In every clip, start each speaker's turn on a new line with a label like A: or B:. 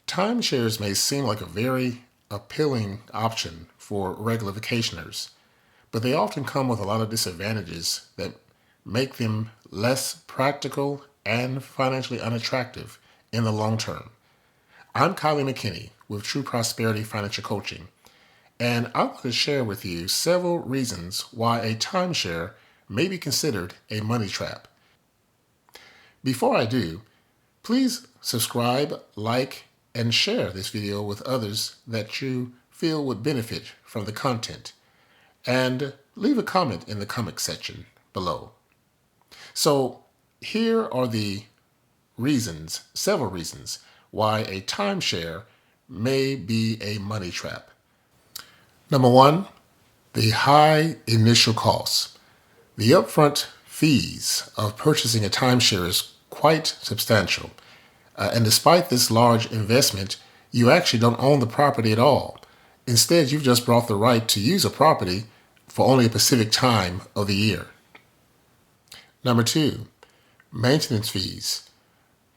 A: Timeshares may seem like a very appealing option for regular vacationers, but they often come with a lot of disadvantages that make them less practical and financially unattractive in the long term. I'm Kylie McKinney with True Prosperity Financial Coaching, and I want to share with you several reasons why a timeshare may be considered a money trap. Before I do, please subscribe, like, and share this video with others that you feel would benefit from the content. And leave a comment in the comment section below. So here are the reasons, several reasons, why a timeshare may be a money trap. Number one, the high initial costs. The upfront fees of purchasing a timeshare is quite substantial. And despite this large investment, you actually don't own the property at all. Instead, you've just bought the right to use a property for only a specific time of the year. Number two, maintenance fees.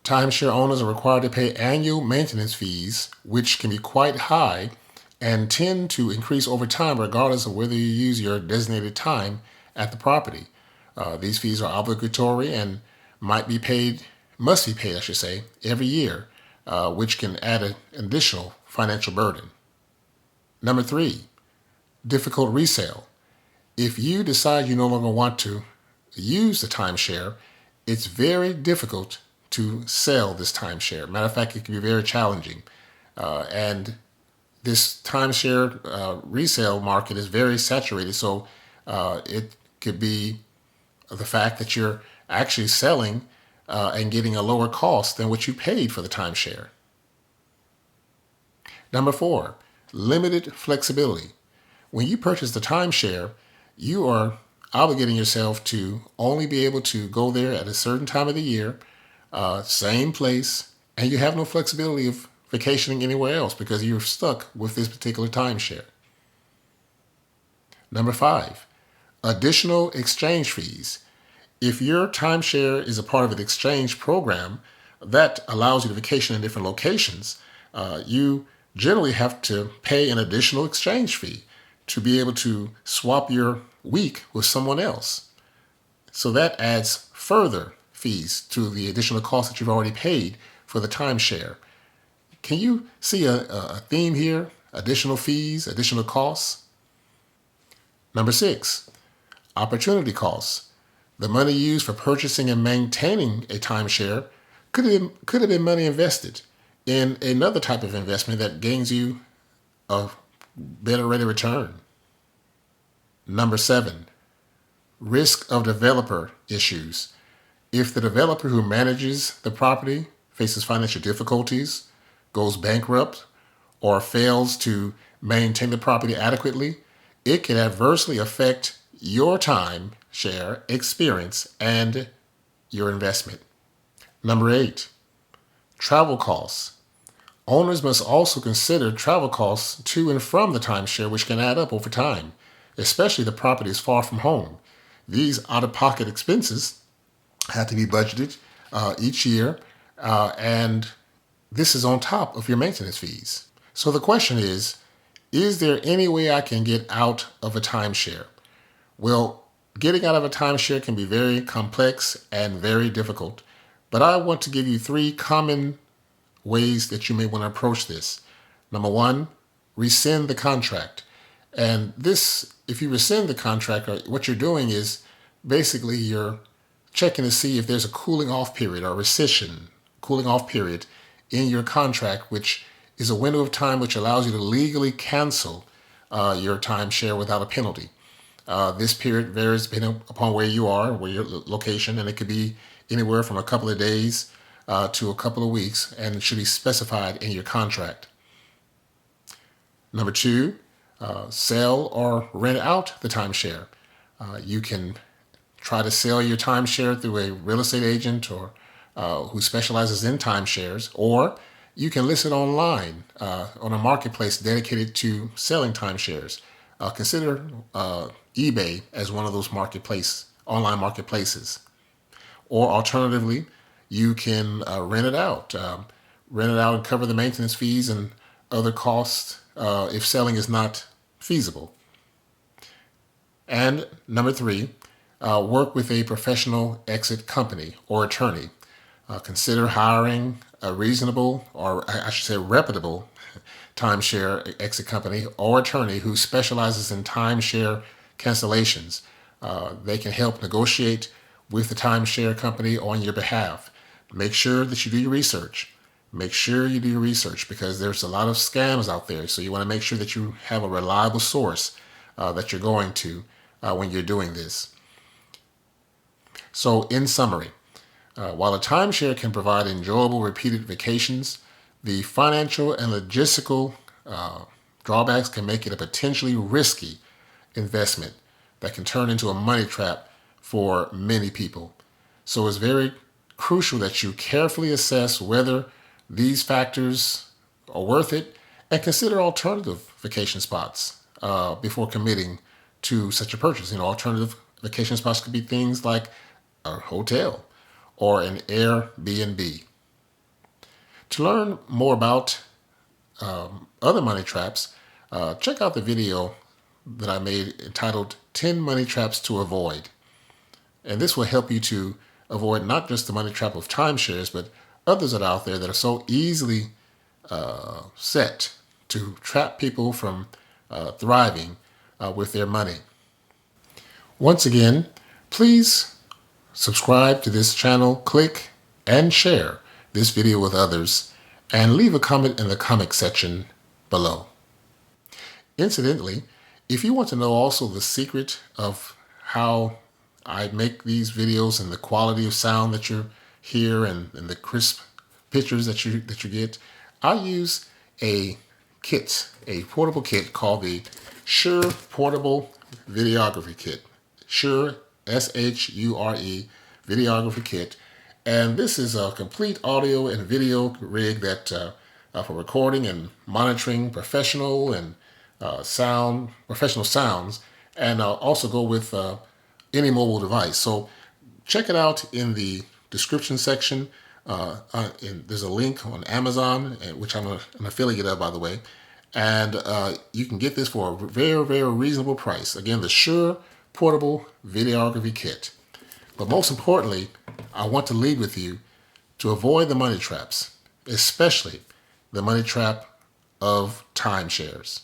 A: Timeshare owners are required to pay annual maintenance fees, which can be quite high and tend to increase over time regardless of whether you use your designated time at the property. These fees are obligatory and must be paid, every year, which can add an additional financial burden. Number three, difficult resale. If you decide you no longer want to use the timeshare, it's very difficult to sell this timeshare. Matter of fact, it can be very challenging. And this timeshare resale market is very saturated, so it could be the fact that you're actually selling and getting a lower cost than what you paid for the timeshare. Number four, limited flexibility. When you purchase the timeshare, you are obligating yourself to only be able to go there at a certain time of the year, same place, and you have no flexibility of vacationing anywhere else because you're stuck with this particular timeshare. Number five, additional exchange fees. If your timeshare is a part of an exchange program that allows you to vacation in different locations, you generally have to pay an additional exchange fee to be able to swap your week with someone else. So that adds further fees to the additional cost that you've already paid for the timeshare. Can you see a theme here? Additional fees, additional costs. Number six, opportunity costs. The money used for purchasing and maintaining a timeshare could have been money invested in another type of investment that gains you a better rate of return. Number seven, risk of developer issues. If the developer who manages the property faces financial difficulties, goes bankrupt, or fails to maintain the property adequately, it can adversely affect your timeshare experience and your investment. Number eight, travel costs. Owners must also consider travel costs to and from the timeshare, which can add up over time, especially if the property is far from home. These out-of-pocket expenses have to be budgeted each year, and this is on top of your maintenance fees. So the question is there any way I can get out of a timeshare? Well, getting out of a timeshare can be very complex and very difficult, but I want to give you three common ways that you may want to approach this. Number one, rescind the contract. And this, if you rescind the contract, what you're doing is basically you're checking to see if there's a cooling off period or rescission, cooling off period in your contract, which is a window of time which allows you to legally cancel your timeshare without a penalty. This period varies depending upon where you are, where your location, and it could be anywhere from a couple of days to a couple of weeks, and it should be specified in your contract. Number two, sell or rent out the timeshare. You can try to sell your timeshare through a real estate agent or who specializes in timeshares, or you can list it online on a marketplace dedicated to selling timeshares. Consider eBay as one of those online marketplaces. Or alternatively, you can rent it out. rent it out and cover the maintenance fees and other costs if selling is not feasible. And number 3, work with a professional exit company or attorney. Consider hiring a reasonable, or I should say reputable, timeshare exit company or attorney who specializes in timeshare cancellations. They can help negotiate with the timeshare company on your behalf. Make sure that you do your research. Make sure you do your research because there's a lot of scams out there. So you want to make sure that you have a reliable source that you're going to when you're doing this. So in summary, while a timeshare can provide enjoyable repeated vacations, the financial and logistical drawbacks can make it a potentially risky investment that can turn into a money trap for many people. So it's very crucial that you carefully assess whether these factors are worth it and consider alternative vacation spots before committing to such a purchase. Alternative vacation spots could be things like a hotel or an Airbnb. To learn more about other money traps, check out the video that I made entitled 10 Money Traps to Avoid. And this will help you to avoid not just the money trap of timeshares, but others that are out there that are so easily set to trap people from thriving with their money. Once again, please subscribe to this channel, click and share this video with others, and leave a comment in the comment section below. Incidentally, if you want to know also the secret of how I make these videos and the quality of sound that you hear and the crisp pictures that you get, I use a kit, a portable kit called the Shure Portable Videography Kit. Shure, S-H-U-R-E, Videography Kit. And this is a complete audio and video rig that for recording and monitoring professional sounds, and also go with any mobile device. So check it out in the description section. There's a link on Amazon, which I'm an affiliate of, by the way. And you can get this for a very, very reasonable price. Again, the Shure Portable Videography Kit. But most importantly, I want to leave with you to avoid the money traps, especially the money trap of timeshares.